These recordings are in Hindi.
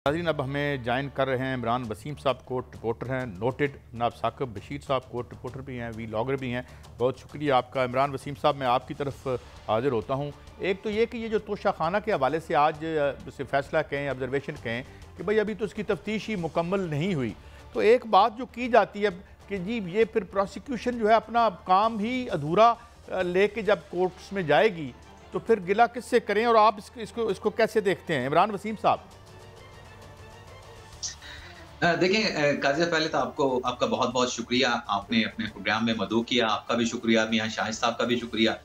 नाज़रीन, अब हमें ज्वाइन कर रहे हैं इमरान वसीम साहब, कोर्ट रिपोर्टर हैं, नोटेड जनाब साकिब बशीर साहब कोर्ट रिपोर्टर भी हैं, वी लॉगर भी हैं। बहुत शुक्रिया आपका इमरान वसीम साहब। मैं आपकी तरफ हाजिर होता हूँ। एक तो ये कि ये जो तोशा खाना के हवाले से आज उसे फैसला कहें, ऑब्जर्वेशन कहें कि भाई अभी तो इसकी तफ्तीश ही मुकम्मल नहीं हुई, तो एक बात जो की जाती है कि जी ये फिर प्रोसिक्यूशन जो है अपना काम ही अधूरा लेके जब कोर्ट्स में जाएगी तो फिर गिला किससे करें, और आप इसको कैसे देखते हैं इमरान वसीम साहब? देखिए काज़ी साहब, पहले तो आपका बहुत बहुत शुक्रिया, आपने अपने प्रोग्राम में मदऊ किया। आपका भी शुक्रिया, मियां शाहिद साहब का भी शुक्रिया।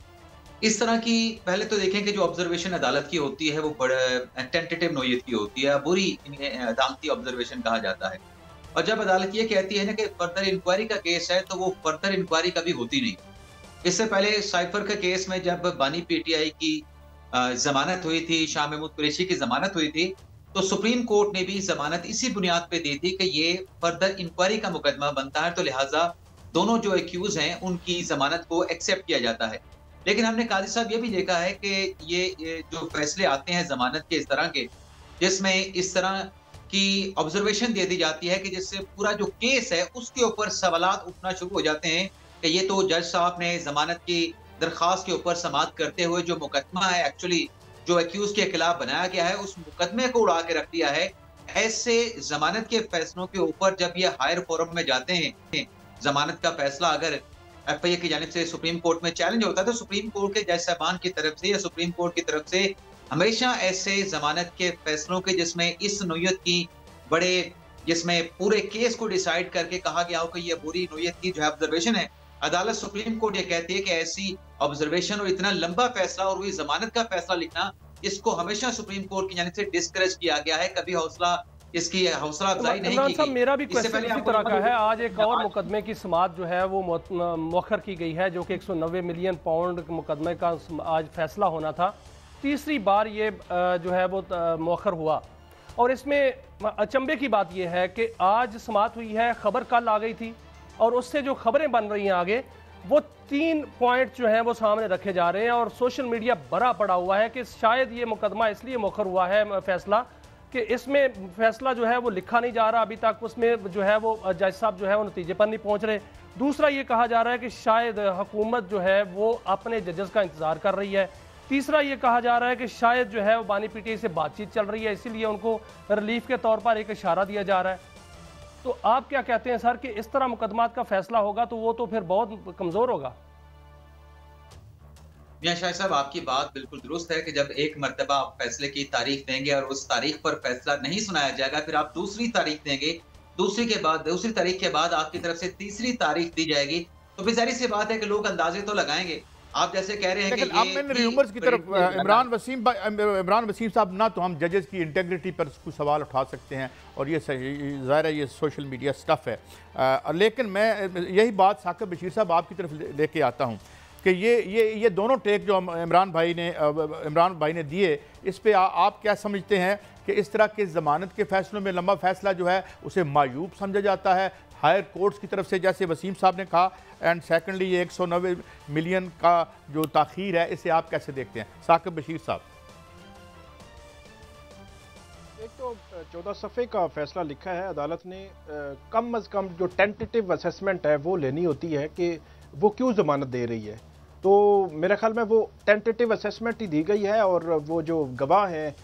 इस तरह की पहले तो देखें कि जो ऑब्जर्वेशन अदालत की होती है वो बड़ा टेंटेटिव नौयत की होती है, बुरी इन्हें अदालती ऑब्जर्वेशन कहा जाता है। और जब अदालत ये कहती है ना कि फर्दर इंक्वायरी का केस है, तो वो फर्दर इंक्वायरी कभी होती नहीं। इससे पहले साइफर के केस में जब बानी पीटीआई की जमानत हुई थी, शाह महमूद कुरैशी की जमानत हुई थी, तो सुप्रीम कोर्ट ने भी जमानत इसी बुनियाद पे दी थी कि ये फर्दर इंक्वायरी का मुकदमा बनता है, तो लिहाजा दोनों जो एक्यूज हैं उनकी जमानत को एक्सेप्ट किया जाता है। लेकिन हमने काजी साहब ये भी देखा है कि ये जो फैसले आते हैं जमानत के इस तरह के, जिसमें इस तरह की ऑब्जर्वेशन दे दी जाती है कि जिससे पूरा जो केस है उसके ऊपर सवालात उठना शुरू हो जाते हैं कि ये तो जज साहब ने जमानत की दरख्वास्त के ऊपर समाअत करते हुए जो मुकदमा है एक्चुअली जो एक्यूज के खिलाफ बनाया गया है उस मुकदमे को उड़ा के रख दिया है। ऐसे जमानत के फैसलों के ऊपर जब ये हायर फोरम में जाते हैं, जमानत का फैसला अगर एफआईए की जानिब से सुप्रीम कोर्ट में चैलेंज होता है, तो सुप्रीम कोर्ट के जज साहबान की तरफ से या सुप्रीम कोर्ट की तरफ से हमेशा ऐसे जमानत के फैसलों के जिसमें इस नोयत की बड़े जिसमें पूरे केस को डिसाइड करके कहा गया हो कि ये बुरी नोयत की जो है ऑब्जर्वेशन है, अदालत सुप्रीम कोर्ट ये कहती है कि ऐसी ऑब्जर्वेशन और इतना लंबा फैसला और वही जमानत का फैसला लिखना, इसको हमेशा सुप्रीम कोर्ट की जानिब से डिस्करेज किया गया है। कभी इसकी हौसला अफजाई नहीं की गई। मेरा भी क्वेश्चन इसी तरह का है। आज एक और मुकदमे की समाअत जो है वो मौखर की गई है, जो कि 190 मिलियन पाउंड मुकदमे का आज फैसला होना था। तीसरी बार ये जो है वो मौखर हुआ, और इसमें अचंभे की बात यह है कि आज समाअत हुई है, खबर कल आ गई थी, और उससे जो खबरें बन रही हैं आगे, वो 3 पॉइंट जो हैं वो सामने रखे जा रहे हैं, और सोशल मीडिया भरा पड़ा हुआ है कि शायद ये मुकदमा इसलिए मौखर हुआ है फैसला कि इसमें फैसला जो है वो लिखा नहीं जा रहा अभी तक, उसमें जो है वो जज साहब जो है वो नतीजे पर नहीं पहुंच रहे। दूसरा ये कहा जा रहा है कि शायद हुकूमत जो है वो अपने जजेस का इंतजार कर रही है। तीसरा ये कहा जा रहा है कि शायद जो है वो बानी पीटीआई से बातचीत चल रही है, इसीलिए उनको रिलीफ के तौर पर एक इशारा दिया जा रहा है। तो आप क्या कहते हैं सर कि इस तरह मुकदमात का फैसला होगा तो वो तो फिर बहुत कमजोर होगा? मियां शाह साहब, आपकी बात बिल्कुल दुरुस्त है कि जब एक मर्तबा आप फैसले की तारीख देंगे और उस तारीख पर फैसला नहीं सुनाया जाएगा, फिर आप दूसरी तारीख देंगे, दूसरी तारीख के बाद आपकी तरफ से तीसरी तारीख दी जाएगी, तो फिर जाहिर सी बात है कि लोग अंदाजे तो लगाएंगे। आप जैसे कह रहे हैं कि र्यूमर्स की तरफ इमरान वसीम साहब, ना तो हम जजेस की इंटेग्रिटी पर कुछ सवाल उठा सकते हैं, और ये ज़ाहिर है ये सोशल मीडिया स्टफ़ है, लेकिन मैं यही बात साकिब बशीर साहब आपकी तरफ लेके आता हूँ कि ये दोनों टेक जो इमरान भाई ने दिए, इस पे आप क्या समझते हैं कि इस तरह के ज़मानत के फैसलों में लंबा फैसला जो है उसे मायूब समझा जाता है हायर कोर्ट्स की तरफ से, जैसे वसीम साहब ने कहा, एंड सेकेंडली ये 190 मिलियन का जो ताख़ीर है, इसे आप कैसे देखते हैं साकिब बशीर साहब? एक तो 14 सफ़े का फैसला लिखा है अदालत ने, कम अज़ कम जो टेंटेटिव असेसमेंट है वो लेनी होती है कि वो क्यों ज़मानत दे रही है। तो मेरे ख्याल में वो टेंटेटिव असेसमेंट ही दी गई है, और वो जो गवाह हैं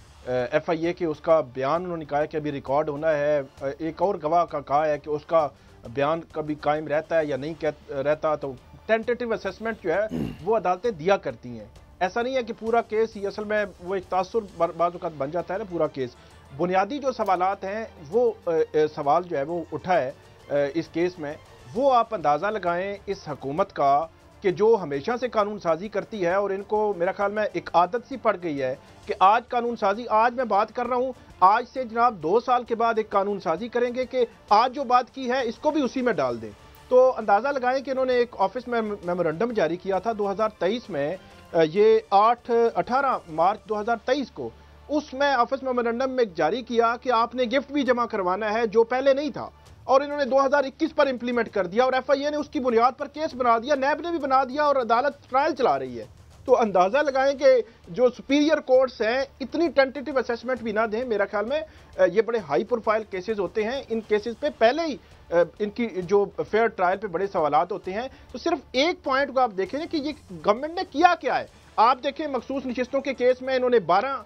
एफआईए के, उसका बयान उन्होंने कहा है कि अभी रिकॉर्ड होना है। एक और गवाह का कहा है कि उसका बयान कभी कायम रहता है या नहीं रहता। तो टेंटेटिव असेसमेंट जो है वो अदालतें दिया करती हैं। ऐसा नहीं है कि पूरा केस ही, असल में वो एक तासुर बाज़ औक़ात बन जाता है ना पूरा केस। बुनियादी जो सवालात हैं वो सवाल जो है वो उठा है इस केस में, वो आप अंदाज़ा लगाएं इस हुकूमत का कि जो हमेशा से कानून साजी करती है, और इनको मेरा ख्याल में एक आदत सी पड़ गई है कि आज कानून साजी, आज मैं बात कर रहा हूँ, आज से जनाब 2 साल के बाद एक कानून साजी करेंगे कि आज जो बात की है इसको भी उसी में डाल दें। तो अंदाज़ा लगाएं कि इन्होंने एक ऑफिस में मेमोरेंडम जारी किया था 2023 में, ये 18 मार्च 2023 को, उसमें ऑफिस मेमोरेंडम में जारी किया कि आपने गिफ्ट भी जमा करवाना है जो पहले नहीं था, और इन्होंने 2021 पर इंप्लीमेंट कर दिया, और एफआईए ने उसकी बुनियाद पर केस बना दिया, नैब ने भी बना दिया, और अदालत ट्रायल चला रही है। तो अंदाज़ा लगाएं कि जो सुपीरियर कोर्ट्स हैं इतनी टेंटेटिव असेसमेंट भी ना दें। मेरा ख्याल में ये बड़े हाई प्रोफाइल केसेस होते हैं, इन केसेस पे पहले ही इनकी जो फेयर ट्रायल पे बड़े सवालात होते हैं। तो सिर्फ एक पॉइंट को आप देखें कि ये गवर्नमेंट ने किया क्या है। आप देखें मखसूस नशिस्तों के केस में इन्होंने 12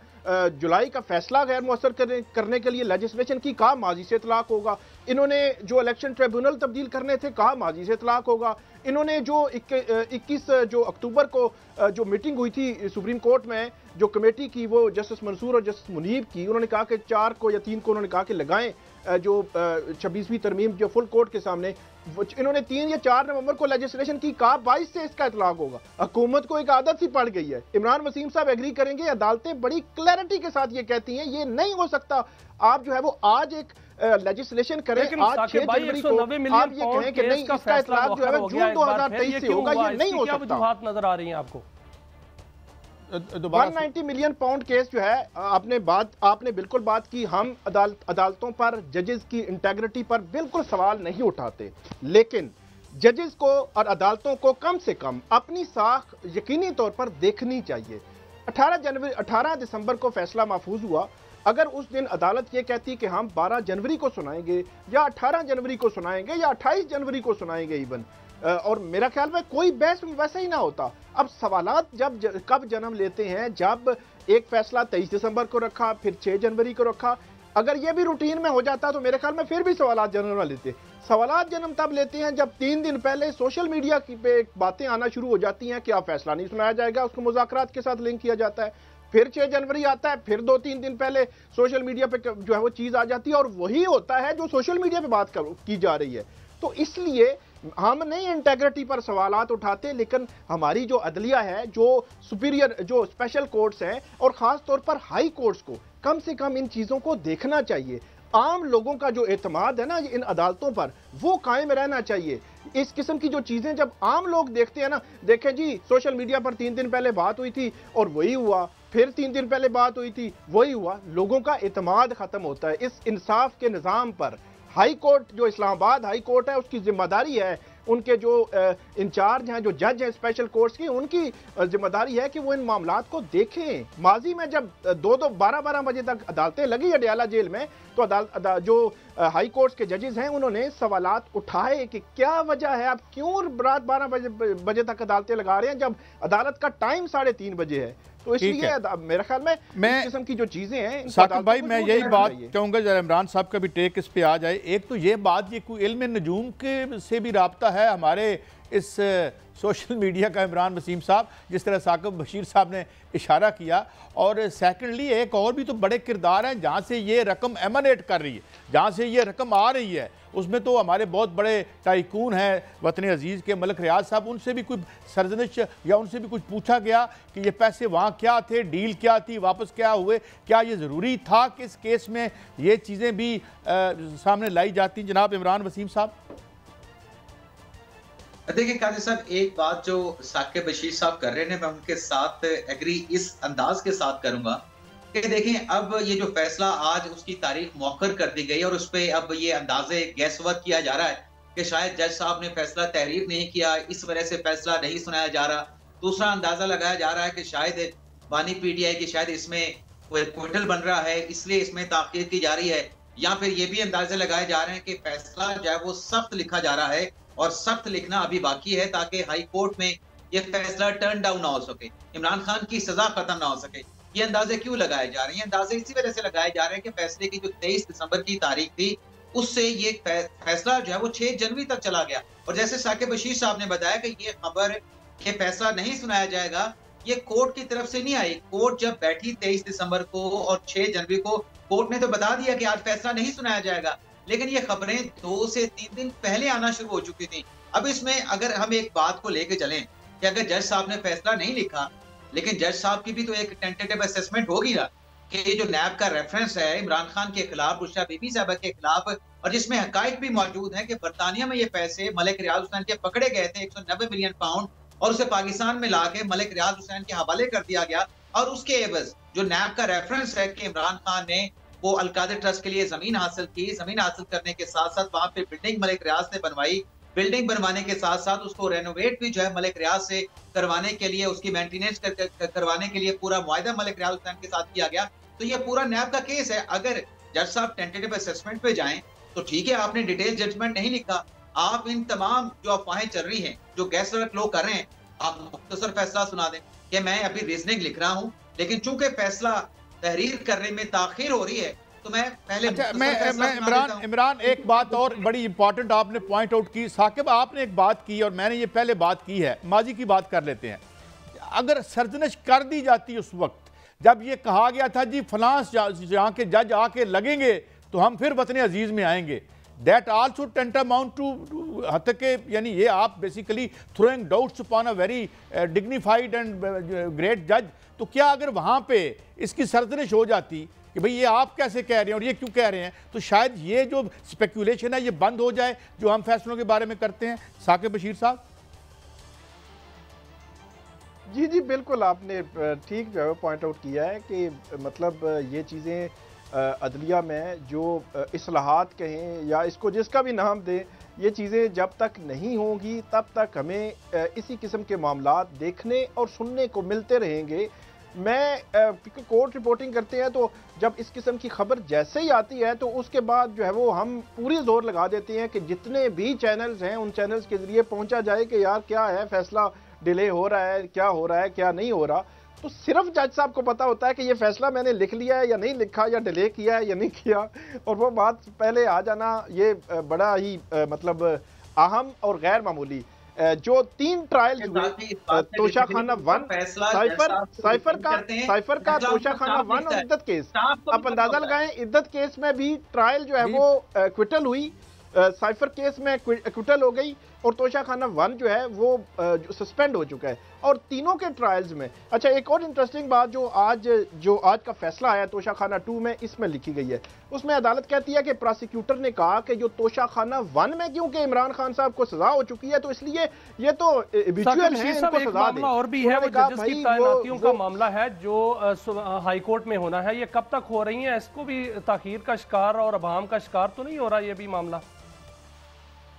जुलाई का फैसला गैर मुअस्सर करने के लिए लेजिस्लेशन की, कहा माजी से इतलाक होगा। इन्होंने जो इलेक्शन ट्रिब्यूनल तब्दील करने थे, कहा माजी से इतलाक होगा। इन्होंने जो 21 जो अक्टूबर को जो मीटिंग हुई थी सुप्रीम कोर्ट में जो कमेटी की, वो जस्टिस मंसूर और जस्टिस मुनीब की, उन्होंने कहा कि 4 को या 3 को उन्होंने कहा कि लगाएं जो 26वीं तरमीम जो फुल कोर्ट के सामने। इन्होंने 3 या 4 नवंबर को लेजिस्लेशन की, कहा 22 से इसका इतलाक होगा। हुकूमत को एक आदत सी पड़ गई है। इमरान वसीम साहब एग्री करेंगे, अदालतें बड़ी क्लैरिटी के साथ ये कहती हैं ये नहीं हो सकता। आप जो है वो आज एक लेजिस्लेशन करें, आज 6 जनवरी को आप ये कहें कि नहीं इसका इतलाक जो है जून 2023 से होगा, ये नहीं हो सकता। नजर आ रही है आपको 190 मिलियन पाउंड केस जो है, आपने बिल्कुल बात की। हम अदालतों पर जजेस की इंटेग्रिटी पर बिल्कुल सवाल नहीं उठाते, लेकिन जजेस को और अदालतों को कम से कम अपनी साख यकीनी तौर पर देखनी चाहिए। 18 दिसंबर को फैसला महफूज हुआ। अगर उस दिन अदालत ये कहती कि हम 12 जनवरी को सुनाएंगे या 18 जनवरी को सुनाएंगे या 28 जनवरी को सुनाएंगे इवन, और मेरा ख्याल में कोई बहस वैसा ही ना होता। अब सवालात कब जन्म लेते हैं, जब एक फैसला 23 दिसंबर को रखा, फिर 6 जनवरी को रखा। अगर ये भी रूटीन में हो जाता तो मेरे ख्याल में फिर भी सवालात जन्म ना लेते। सवालात जन्म तब लेते हैं जब 3 दिन पहले सोशल मीडिया पे बातें आना शुरू हो जाती हैं कि अब फैसला नहीं सुनाया जाएगा, उसको मुज़ाकरात के साथ लिंक किया जाता है। फिर 6 जनवरी आता है, फिर 2-3 दिन पहले सोशल मीडिया पे जो है वो चीज आ जाती है, और वही होता है जो सोशल मीडिया पे बात की जा रही है। तो इसलिए हम नहीं इंटेग्रिटी पर सवालात उठाते, लेकिन हमारी जो अदलिया है, जो सुपीरियर जो स्पेशल कोर्ट्स हैं और खास तौर पर हाई कोर्ट्स को कम से कम इन चीजों को देखना चाहिए। आम लोगों का जो एतमाद है ना इन अदालतों पर, वो कायम रहना चाहिए। इस किस्म की जो चीजें जब आम लोग देखते हैं ना, देखें जी सोशल मीडिया पर 3 दिन पहले बात हुई थी और वही हुआ, फिर 3 दिन पहले बात हुई थी वही हुआ, लोगों का एतमाद खत्म होता है इस इंसाफ के निज़ाम पर। हाई कोर्ट जो इस्लामाबाद हाई कोर्ट है, उसकी जिम्मेदारी है, उनके जो इंचार्ज हैं, जो जज हैं स्पेशल कोर्ट्स की, उनकी जिम्मेदारी है कि वो इन मामलात को देखें। माजी में जब 12-12 बजे तक अदालतें लगी अडयाला जेल में, तो जो हाई कोर्ट्स के जजेस हैं उन्होंने सवालात उठाए कि क्या वजह है, आप क्यों रात 12 बजे तक अदालतें लगा रहे हैं जब अदालत का टाइम 3:30 बजे है। तो इसलिए मेरे ख्याल में इस किस्म की जो चीजें हैं, साकिब भाई मैं यही बात कहूंगा, जरा इमरान साहब का भी टेक इस पे आ जाए। एक तो ये बात, ये कोई इल्म नजूम के से भी राब्ता है हमारे इस सोशल मीडिया का, इमरान वसीम साहब, जिस तरह साकिब बशीर साहब ने इशारा किया। और सेकंडली एक और भी तो बड़े किरदार हैं जहाँ से ये रकम एमनेट कर रही है, जहाँ से ये रकम आ रही है, उसमें तो हमारे बहुत बड़े टाइकून हैं वतन अजीज़ के, मलिक रियाज साहब। उनसे भी कोई सरजनिश या उनसे भी कुछ पूछा गया कि ये पैसे वहाँ क्या थे, डील क्या थी, वापस क्या हुए, क्या ये ज़रूरी था कि इस केस में ये चीज़ें भी सामने लाई जाती? जनाब इमरान वसीम साहब। देखिए काजी साहब, एक बात जो साकिब बशीर साहब कर रहे हैं, मैं उनके साथ एग्री इस अंदाज के साथ करूंगा कि देखें अब ये जो फैसला आज उसकी तारीख मौखर कर दी गई और उस पर अब ये अंदाजे गैसवर्क किया जा रहा है कि शायद जज साहब ने फैसला तहरीर नहीं किया, इस वजह से फैसला नहीं सुनाया जा रहा। दूसरा अंदाजा लगाया जा रहा है कि शायद बानी पीटीआई की शायद इसमें क्विटल बन रहा है, इसलिए इसमें ताखीर की जा रही है। या फिर ये भी अंदाजे लगाए जा रहे हैं कि फैसला जो है वो सख्त लिखा जा रहा है और सख्त लिखना अभी बाकी है ताकि हाई कोर्ट में ये फैसला टर्न डाउन ना हो सके, इमरान खान की सजा खत्म ना हो सके। ये अंदाजे क्यों लगाए जा रहे हैं? अंदाजे इसी वजह से लगाए जा रहे हैं कि फैसले की जो 23 दिसंबर की तारीख थी, उससे ये फैसला जो है वो 6 जनवरी तक चला गया। और जैसे साकिब बशीर साहब ने बताया कि ये खबर कि फैसला नहीं सुनाया जाएगा, ये कोर्ट की तरफ से नहीं आई। कोर्ट जब बैठी 23 दिसंबर को और 6 जनवरी को, कोर्ट ने तो बता दिया कि आज फैसला नहीं सुनाया जाएगा, लेकिन ये खबरें 2 से 3 दिन पहले आना शुरू हो चुकी थी। अब इसमें अगर हम एक बात को लेके चलें कि अगर जज साहब ने फैसला नहीं लिखा, लेकिन जज साहब की भी तो एक टेंटेटिव असेसमेंट होगी ना कि ये जो नैब का रेफरेंस है इमरान खान के खिलाफ, बुशरा बीबी साहब के खिलाफ, और जिसमें हकायक भी मौजूद है कि बरतानिया में ये पैसे मलिक रियाज हुसैन के पकड़े गए थे 190 मिलियन पाउंड, और उसे पाकिस्तान में लाके मलिक रियाज हुसैन के हवाले कर दिया गया। और उसके एवज जो नैब का रेफरेंस है कि इमरान खान ने वो अलकादर ट्रस्ट के लिए जमीन हासिल की, जमीन हासिल करने के साथ साथ वहां पे बिल्डिंग मलिक रियाज ने बनवाई, बिल्डिंग बनवाने के साथ साथ उसको रेनोवेट भी जो है मलिक रियाज से करवाने के लिए, उसकी मेंटेनेंस करवाने के लिए पूरा मुआहदा मलिक रियाज हुसैन के साथ किया गया। तो ये पूरा नैब का केस है। अगर जज साहब टेंटेटिव असेसमेंट पे जाएं तो ठीक है, आपने डिटेल जजमेंट नहीं लिखा, आप इन तमाम जो अफवाहें चल रही हैं, जो गैस फ्लो कर रहे हैं, आप मुख्तसर फैसला सुना दें कि मैं अभी रीजनिंग लिख रहा हूं, लेकिन चूंकि फैसला तहरीर करने में ताखीर हो रही है तो मैं पहले मैं इमरान एक बात और बड़ी इंपॉर्टेंट आपने पॉइंट आउट की। साकिब आपने एक बात की और मैंने ये पहले बात की है, माजी की बात कर लेते हैं। अगर सरजनश कर दी जाती उस वक्त जब ये कहा गया था जी फलां जहाँ के जज आके लगेंगे तो हम फिर वतन अजीज में आएंगे, दैट आल्सो टेंटामाउंट टू हद के, यानी ये आप basically throwing doubts upon a very dignified and great जज। तो क्या अगर वहाँ पे इसकी सरजनश हो जाती कि भाई ये आप कैसे कह रहे हैं और ये क्यों कह रहे हैं, तो शायद ये जो स्पेकुलेशन है ये बंद हो जाए जो हम फैसलों के बारे में करते हैं। साकिब बशीर साहब। जी जी बिल्कुल, आपने ठीक जो है पॉइंट आउट किया है कि मतलब ये चीज़ें अदलिया में जो इस्लाहात कहें या इसको जिसका भी नाम दें, ये चीज़ें जब तक नहीं होंगी तब तक हमें इसी किस्म के मामलात देखने और सुनने को मिलते रहेंगे। मैं कोर्ट रिपोर्टिंग करते हैं तो जब इस किस्म की खबर जैसे ही आती है तो उसके बाद जो है वो हम पूरी जोर लगा देते हैं कि जितने भी चैनल्स हैं उन चैनल्स के ज़रिए पहुंचा जाए कि यार क्या है, फैसला डिले हो रहा है, क्या हो रहा है, क्या नहीं हो रहा। तो सिर्फ जज साहब को पता होता है कि ये फैसला मैंने लिख लिया है या नहीं लिखा, या डिले किया है या नहीं किया, और वो बात पहले आ जाना ये बड़ा ही मतलब अहम और गैर मामूली जो 3 ट्रायल हुए, तोशाखाना 1, साइफर का तोशाखाना 1 और इद्दत केस। आप अंदाजा लगाएं, इद्दत केस में भी ट्रायल जो है वो क्विटल हुई, साइफर केस में क्विटल हो गई, और तोशाखाना 1 जो है वो सस्पेंड हो चुका है, और तीनों के ट्रायल्स में। अच्छा, एक और इंटरेस्टिंग बात जो आज का फैसला आया तोशाखाना 2 में, इसमें लिखी गई है, उसमें अदालत कहती है कि प्रोसिक्यूटर ने कहा कि जो तोशाखाना 1 में क्योंकि इमरान खान साहब को सजा हो चुकी है तो इसलिए ये तो विजुअल है, इनको सजा दे। और भी है वो जजेस की तैनातियों का मामला है जो हाई कोर्ट में होना है, ये कब तक हो रही है, इसको भी ताखीर का शिकार और अभाम का शिकार तो नहीं हो रहा ये भी मामला?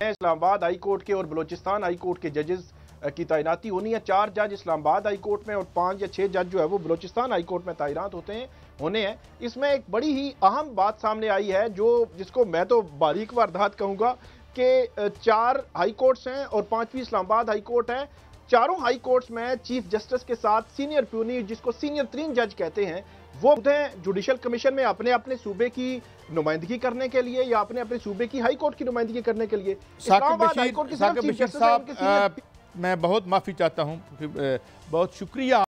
इस्लामाबाद हाई कोर्ट के और बलूचिस्तान हाई कोर्ट के जजेस की तैनाती होनी है। 4 जज इस्लामाबाद हाई कोर्ट में और 5 या 6 जज जो है वो बलूचिस्तान हाई कोर्ट में तैनात होने हैं। इसमें एक बड़ी ही अहम बात सामने आई है जिसको मैं तो बारीक वारदात कहूँगा कि 4 हाई कोर्ट्स हैं और 5वीं इस्लामाबाद हाई कोर्ट है। चारों हाई कोर्ट्स में चीफ जस्टिस के साथ सीनियर प्यूनी, जिसको सीनियर 3 जज कहते हैं, वो जुडिशल कमीशन में अपने अपने सूबे की नुमाइंदगी करने के लिए या अपने अपने सूबे की हाई कोर्ट की नुमाइंदगी करने के लिए। इस्लामाबाद हाई कोर्ट के साकिब बशीर साहब, मैं बहुत माफ़ी चाहता हूँ, बहुत शुक्रिया।